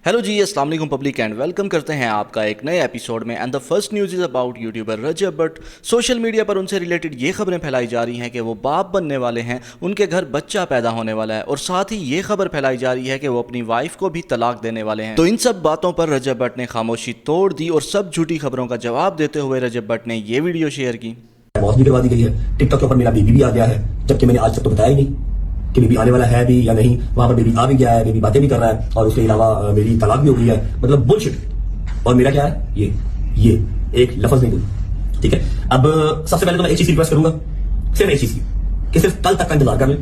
Hello जी, अस्सलाम वालेकुम public and welcome करते हैं आपका एक नए एपिसोड में। And the first news is about YouTuber Rajab Butt. Social media पर उनसे रिलेटेड ये खबरें फैलाई जा रही हैं कि वो बाप बनने वाले हैं, उनके घर बच्चा पैदा होने वाला है, और साथ ही ये खबर फैलाई जा रही है कि वो अपनी वाइफ को भी तलाक देने वाले हैं। तो इन सब बातों पर रजब बट ने खामोशी तोड़ दी और सब झूठी खबरों का जवाब देते हुए रजब बट ने ये वीडियो शेयर की। मौत भी करवा दी गई है, टिकटॉक के ऊपर मेरा बेबी भी आ गया है, जबकि मैंने आज तक तो बताया ही नहीं कि बेबी आने वाला है भी या नहीं। वहां पर बेबी आ भी गया है, बेबी बातें भी कर रहा है, और उसके अलावा मेरी तलाक भी हो गई है। मतलब बुलशिट। और मेरा क्या है, ये एक लफ्ज नहीं बोली। ठीक है, अब सबसे पहले तो मैं एक चीज की रिक्वेस्ट करूंगा, सिर्फ एक चीज की, कि सिर्फ कल तक का इंतजार कर लें,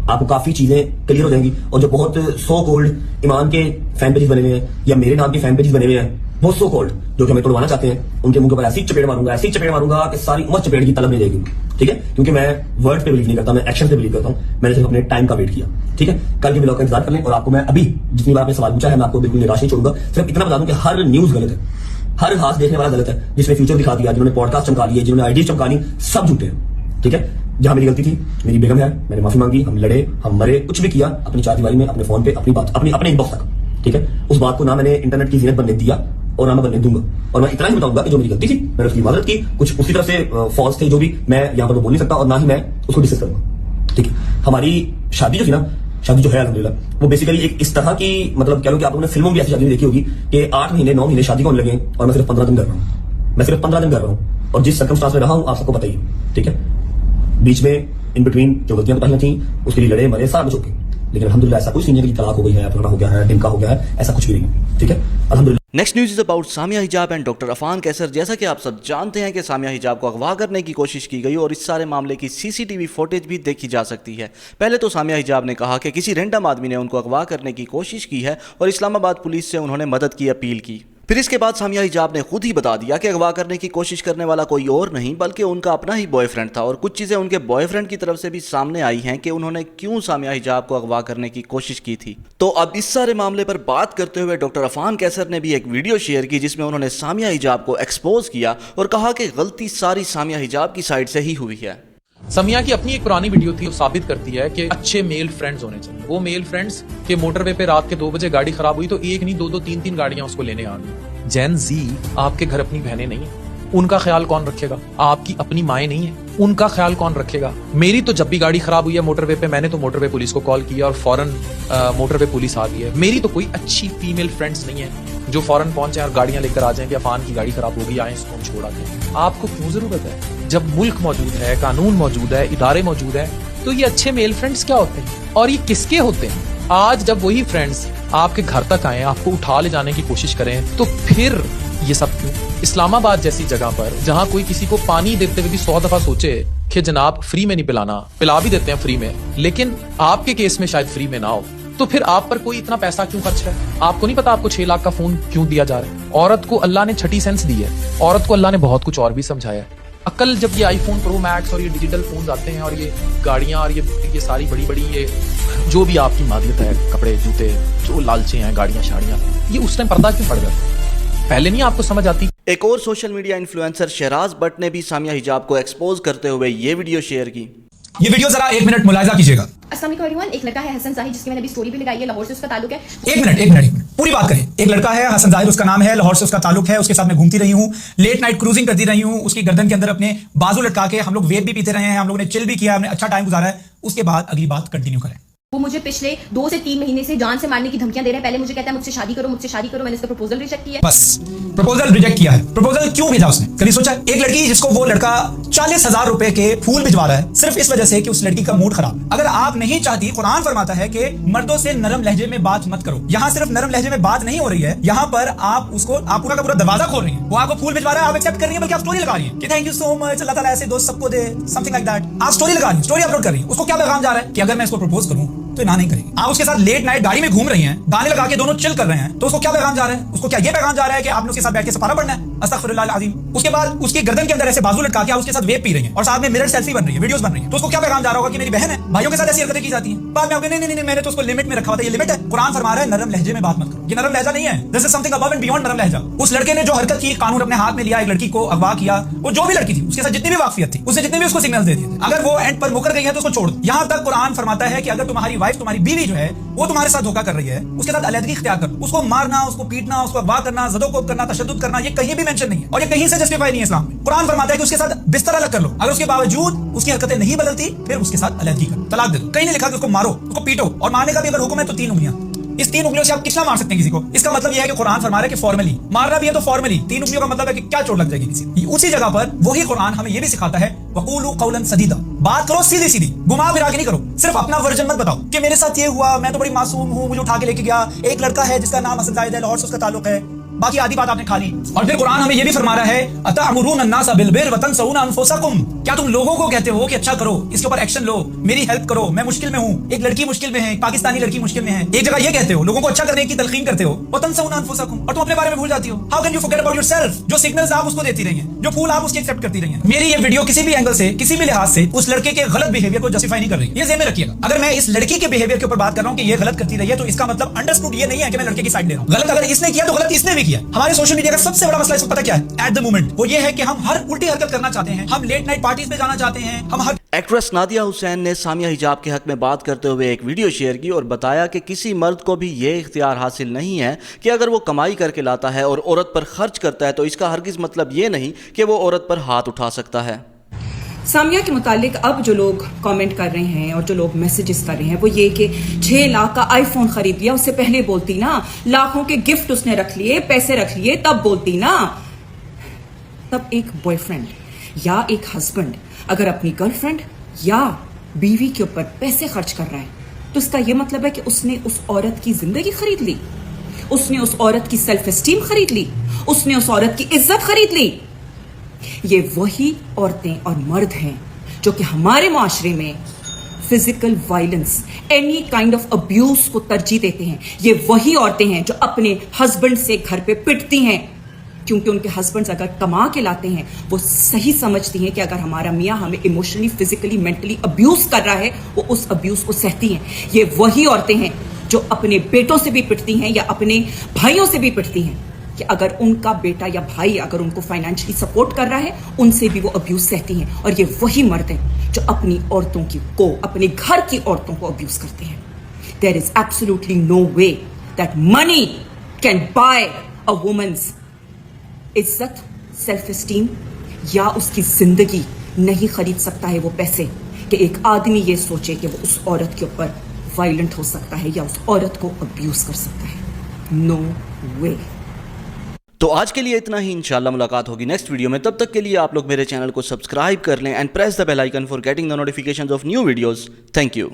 आपको काफी चीजें क्लियर हो जाएंगी। और जो बहुत सो कोल्ड ईमान के फैन पेजेस बने हुए हैं या मेरे नाम के फैन पेजेस बने हुए हैं, बहुत सो कोल्ड, जो कि हमें तोड़वाना चाहते हैं, उनके मुंह के ऊपर ऐसी चपेट मारूंगा कि सारी उम्र चपेट की तलब नहीं जाएगी। ठीक है, क्योंकि मैं वर्ड पे बिलीव नहीं करता, मैं एक्शन पे बिलीव करता हूं। मैंने सिर्फ अपने टाइम का वेट किया। ठीक है, कल के ब्लॉग का इंतजार कर लें। और आपको मैं अभी जितनी बार आपने सवाल पूछा है, मैं आपको बिल्कुल निराश नहीं छोड़ूंगा। सिर्फ इतना बता दूं कि हर न्यूज गलत है, हर हाथ देखने वाला गलत है। जिसने फ्यूचर दिखा दिया, जिन्होंने पॉडकास्ट चमका लिए, जिन्होंने आईडी चमकानी, सब झूठे हैं। ठीक है, जहां मेरी गलती थी, मेरी बेगम है, मैंने माफी मांगी, हम लड़े, हम मरे, कुछ भी किया अपनी चार दीवारी में, अपने फोन पे, अपनी बात, अपने इनबॉक्स तक। ठीक है, उस बात को ना मैंने इंटरनेट की जीनत बनने दिया और ना मैं बनने दूंगा। और मैं इतना ही बताऊंगा कि जो मेरी गलती थी, मैंने उसकी इबादत की, कुछ उसी तरह से फॉल्स थे जो भी, मैं यहाँ पर तो बोल नहीं सकता और ना ही मैं उसको डिस्कस करूंगा। ठीक है, हमारी शादी जो थी ना, शादी जो है अल्हम्दुलिल्लाह, वो बेसिकली एक इस तरह की, मतलब कह लो कि आप लोगों ने फिल्मों में ऐसी शादी देखी होगी कि 8 महीने 9 महीने शादी को होने लगे और मैं सिर्फ 15 दिन कर रहा हूँ। मैं सिर्फ 15 दिन कर रहा हूँ, और जिस सर्कमस्टांस में रहा हूँ आप सबको पता ही है। ठीक है, बीच में इन बिटवीन जो गलतियां बताई थी, उसके लिए लड़े मरे, सारा कुछ हो गया। लेकिन अल्हम्दुलिल्लाह ऐसा कुछ नहीं है कि तलाक हो गई है, फलाना हो गया है, ढिमका हो गया है, ऐसा कुछ भी नहीं है। ठीक है, अल्हम्दुलिल्लाह। Next news is about Samiya Hijab and doctor Affan कैसर। जैसा कि आप सब जानते हैं कि सामिया हिजाब को अगवा करने की कोशिश की गई और इस सारे मामले की सीसीटीवी फुटेज भी देखी जा सकती है। पहले तो सामिया हिजाब ने कहा कि किसी रैंडम आदमी ने उनको अगवा करने की कोशिश की है और इस्लामाबाद पुलिस से उन्होंने मदद की अपील की। फिर इसके बाद सामिया हिजाब ने खुद ही बता दिया कि अगवा करने की कोशिश करने वाला कोई और नहीं बल्कि उनका अपना ही बॉयफ्रेंड था, और कुछ चीज़ें उनके बॉयफ्रेंड की तरफ से भी सामने आई हैं कि उन्होंने क्यों सामिया हिजाब को अगवा करने की कोशिश की थी। तो अब इस सारे मामले पर बात करते हुए डॉक्टर अफान कैसर ने भी एक वीडियो शेयर की जिसमें उन्होंने सामिया हिजाब को एक्सपोज किया और कहा कि गलती सारी सामिया हिजाब की साइड से ही हुई है। समिया की अपनी एक पुरानी वीडियो थी, वो साबित करती है कि अच्छे मेल फ्रेंड्स होने चाहिए। वो मेल फ्रेंड्स के मोटरवे पे रात के 2 बजे गाड़ी खराब हुई तो एक नहीं 2-2 3-3 गाड़ियां उसको लेने आ गई। जेन जी, आपके घर अपनी बहनें नहीं है, उनका ख्याल कौन रखेगा? आपकी अपनी माएँ नहीं है, उनका ख्याल कौन रखेगा? मेरी तो जब भी गाड़ी खराब हुई है मोटरवे पे, मैंने तो मोटरवे पुलिस को कॉल किया और फौरन मोटरवे पुलिस आ गई है। मेरी तो कोई अच्छी फीमेल फ्रेंड्स नहीं है जो फौरन पहुंचे और गाड़ियां लेकर आ जाएं कि अफान की गाड़ी खराब हो गई, आए इसको छोड़ा दें। आपको क्यों जरूरत है? जब मुल्क मौजूद है, कानून मौजूद है, इदारे मौजूद है, तो ये अच्छे मेल फ्रेंड्स क्या होते हैं और ये किसके होते हैं? आज जब वही फ्रेंड्स आपके घर तक आए, आपको उठा ले जाने की कोशिश करें, तो फिर ये सब क्यों? इस्लामाबाद जैसी जगह पर जहां कोई किसी को पानी देते हुए भी 100 दफा सोचे कि जनाब फ्री में नहीं पिलाना, पिला भी देते हैं फ्री में, लेकिन आपके केस में शायद फ्री में ना हो, तो फिर आप पर कोई इतना पैसा क्यों खर्च रहा है? आपको नहीं पता आपको 6 लाख का फोन क्यों दिया जा रहा है? औरत को अल्लाह ने छठी सेंस दी है, औरत को अल्लाह ने बहुत कुछ और भी समझाया है। अकल जब ये आईफोन प्रो मैक्स और ये डिजिटल फोन्स आते हैं और ये गाड़ियां और ये सारी बड़ी बड़ी ये जो भी आपकी मादियत है, कपड़े जूते जो लालचे हैं, गाड़ियां शाड़ियां, ये उस टाइम पर्दा क्यों पड़ जाता? पहले नहीं आपको समझ आती? एक और social media influencer Shahraj but ने भी सामिया हिजाब को एक्सपोज करते हुए ये वीडियो शेयर की। ये वीडियो जरा 1 मिनट मुलाहिजा कीजिएगा। अस्सलाम वालेकुम एवरीवन। एक लड़का है हसन जाहिर, जिसकी मैंने अभी स्टोरी भी लगाई है, लाहौर से उसका ताल्लुक है। एक मिनट पूरी बात करें। एक लड़का है हसन जाहिर, उसका नाम है, लाहौर से उसका ताल्लुक है, उसके साथ मैं घूमती रही हूँ, लेट नाइट क्रूजिंग करती रही हूँ, उसकी गर्दन के अंदर अपने बाजू लटका के हम लोग वेब भी पीते रहे हैं, हम लोगों ने चिल भी किया, हमने अच्छा टाइम गुजारा है। उसके बाद अगली बात कंटिन्यू करें। वो मुझे पिछले 2 से 3 महीने से जान से मारने की धमकियां दे रहा है। पहले मुझे कहता है मुझसे शादी करो, मैंने उसका प्रपोजल रिजेक्ट किया। बस प्रपोजल रिजेक्ट किया है। प्रपोजल क्यों भेजा उसने? कभी सोचा? एक लड़की जिसको वो लड़का 40,000 रुपए के फूल भिजवा रहा है सिर्फ इस वजह से कि उस लड़की का मूड खराब। अगर आप नहीं चाहती, कुरान फरमाता है कि मर्दों से नरम लहजे में बात मत करो। यहाँ सिर्फ नरम लहजे में बात नहीं हो रही है, यहाँ पर आप पूरा का पूरा दरवाजा खोल रही है। वो आपको फूल भिजवा रहा है, आप एक्सेप्ट कर रही है, बल्कि आप स्टोरी लगा रही है कि थैंक यू सो मच, अल्लाह ताला ऐसे दोस्त सबको दे, समथिंग लाइक दैट। आप स्टोरी लगा रही है, स्टोरी अपलोड कर रही है। उसको क्या पैगाम जा रहा है कि अगर मैं इसको प्रपोज करूं तो ना नहीं करेगी। आप उसके साथ लेट नाइट गाड़ी में घूम रही हैं, गाने लगा के दोनों चिल कर रहे हैं, तो उसको क्या पैगाम जा रहा है? उसको क्या ये पैगाम जा रहा है कि आपने उसके साथ बैठ के सपारा पढ़ना है? अस्तगफिरुल्लाह अज़ीम। उसके बाद उसकी गर्दन के अंदर ऐसे बाजू लटका के आप उसके साथ वेब पी रही हैं और साथ में मिरर सेल्फी बन रही है, वीडियोस बन रही है, तो उसको क्या पैगाम जा रहा होगा कि मेरी बहन है, भाइयों के साथ ऐसी हरकतें की जाती हैं। बाद में आपके नहीं मैंने तो उसको लिमिट में रखा हुआ था, ये लिमिट है। कुरान फरमा रहा है नरम लहजे में बात मत करो। ये नरम लहजा नहीं है, this is something above and beyond नरम लहजा। उस लड़के ने जो हरकत की, कानून अपने हाथ में लिया, एक लड़की को अगवा किया, वो जो भी लड़की थी उसके साथ जितनी भी वाकफियत थी, उसने जितने भी उसको सिग्नल दे दिए थे, अगर वो एंड पर मुकर गई है तो उसको छोड़ दो। यहां तक कुरान फरमाता है कि अगर तुम्हारी वाइफ, तुम्हारी बीवी जो है वो तुम्हारे साथ धोखा कर रही है, उसके साथ अलग इख्तियार कर लो। उसको मारना, उसको पीटना, उसको अगवा करना, ज़दोकोब करना, तशद्दुद करना, ये कहीं भी मेंशन नहीं है और ये कहीं से जस्टिफाई नहीं है इस्लाम में। कुरान फरमाता है कि उसके साथ बिस्तर अलग कर लो, अगर उसके बावजूद उसकी हरकतें नहीं बदलती फिर उसके साथ अलग ही करो, तलाक दे दो। कहीं नहीं लिखा कि उसको मारो, उसको पीटो, और मारने का भी अगर हुक्म है तो 3 उंगलियां। इस 3 उंगलियों से आप कितना मार सकते हैं किसी को? इसका मतलब यह है कि कुरान फरमा रहा है कि फॉर्मली मारना भी है तो फॉर्मली। 3 उंगलियों का मतलब है कि क्या चोट लग जाएगी किसी। उसी जगह पर वही कुरान हमें यह भी सिखाता है वक़ूलू क़ौलन सदीदा, बात करो सीधी सीधी, घुमा फिरा के नहीं करो। सिर्फ अपना वर्जन मत बताओ कि मेरे साथ ये हुआ, मैं तो बड़ी मासूम हूं, मुझे उठा के लेके गया, एक लड़का है जिसका नाम हसन जायद है, लाहौर से उसका ताल्लुक है, बाकी आधी बात आपने खा ली। और फिर कुरान हमें यह भी फरमा रहा है अतअमुरूना अन्नासा बिलबिर व तनसौना अनफुसकुम, क्या तुम लोगों को कहते हो कि अच्छा करो, इसके ऊपर एक्शन लो, मेरी हेल्प करो, मैं मुश्किल में हूं, एक लड़की मुश्किल में है, एक पाकिस्तानी लड़की मुश्किल में है। एक जगह ये कहते हो, लोगों को अच्छा करने की तलकीन करते हो, व तनसौना अनफुसकुम, और तुम अपने बारे में भूल जाती हो। How can you forget about yourself? जो सिग्नल्स आप उसको देती रही हैं, जो फूल आप उसकी एक्सेप्ट करती रही हैं। मेरी ये वीडियो किसी भी एंगल से, किसी भी लिहाज से उस लड़के के गलत बिहेवियर को जस्टिफाई नहीं कर रही, ये ज़हन में रखिएगा। अगर मैं इस लड़की के बिहेवियर के ऊपर बात कर रहा हूं कि ये गलत करती रही है, तो इसका मतलब अंडरस्टूड ये नहीं है कि मैं लड़के की साइड ले रहा हूं। गलत अगर इसने किया तो गलत इसने भी किया। हमारे सोशल मीडिया का सबसे बड़ा मसला इसको पता क्या है एट द मोमेंट? वो ये है कि हम हर उल्टी हरकत करना चाहते हैं, हम लेट नाइट पार्टीज पे जाना चाहते हैं, हम हर एक्ट्रेस नादिया हुसैन ने सामिया हिजाब के हक में बात करते हुए एक वीडियो शेयर की और बताया कि किसी मर्द को भी ये इख्तियार हासिल नहीं है कि अगर वो कमाई करके लाता है और औरत पर खर्च करता है तो इसका हरगिज़ मतलब ये नहीं कि वो औरत पर हाथ उठा सकता है। सामिया के मुतालिक अब जो लोग कमेंट कर रहे हैं और जो लोग मैसेजेस कर रहे हैं वो ये कि 6 लाख का आईफोन खरीद लिया, उससे पहले बोलती ना, लाखों के गिफ्ट उसने रख लिए, पैसे रख लिए, तब बोलती ना। तब एक बॉयफ्रेंड या एक हस्बैंड अगर अपनी गर्लफ्रेंड या बीवी के ऊपर पैसे खर्च कर रहा है तो इसका यह मतलब है कि उसने उस औरत की जिंदगी खरीद ली, उसने उस औरत की सेल्फ एस्टीम खरीद ली, उसने उस औरत की इज्जत खरीद ली। ये वही औरतें और मर्द हैं जो कि हमारे माशरे में physical violence, any kind of abuse को तरजीह देते हैं। ये वही औरतें हैं जो अपने हस्बैंड से घर पे पिटती हैं, क्योंकि उनके हस्बैंड्स अगर कमा के लाते हैं वो सही समझती हैं कि अगर हमारा मियाँ हमें इमोशनली, फिजिकली, मेंटली अब्यूज कर रहा है वो उस अब्यूज को सहती हैं। ये वही औरतें हैं जो अपने बेटों से भी पिटती हैं या अपने भाइयों से भी पिटती हैं कि अगर उनका बेटा या भाई अगर उनको फाइनेंशियली सपोर्ट कर रहा है उनसे भी वो अब्यूज सहती हैं। और ये वही मर्द हैं जो अपनी औरतों को, अपने घर की औरतों को अब्यूज करते हैं। There is absolutely no way that money can buy a woman's इज्जत, सेल्फ एस्टीम या उसकी जिंदगी नहीं खरीद सकता है वो पैसे कि एक आदमी ये सोचे कि वो उस औरत के ऊपर वायलेंट हो सकता है या उस औरत को अब्यूज कर सकता है। नो वे। तो आज के लिए इतना ही, इंशाल्लाह मुलाकात होगी नेक्स्ट वीडियो में। तब तक के लिए आप लोग मेरे चैनल को सब्सक्राइब कर लें and press the bell icon for getting the notifications of new videos. Thank you.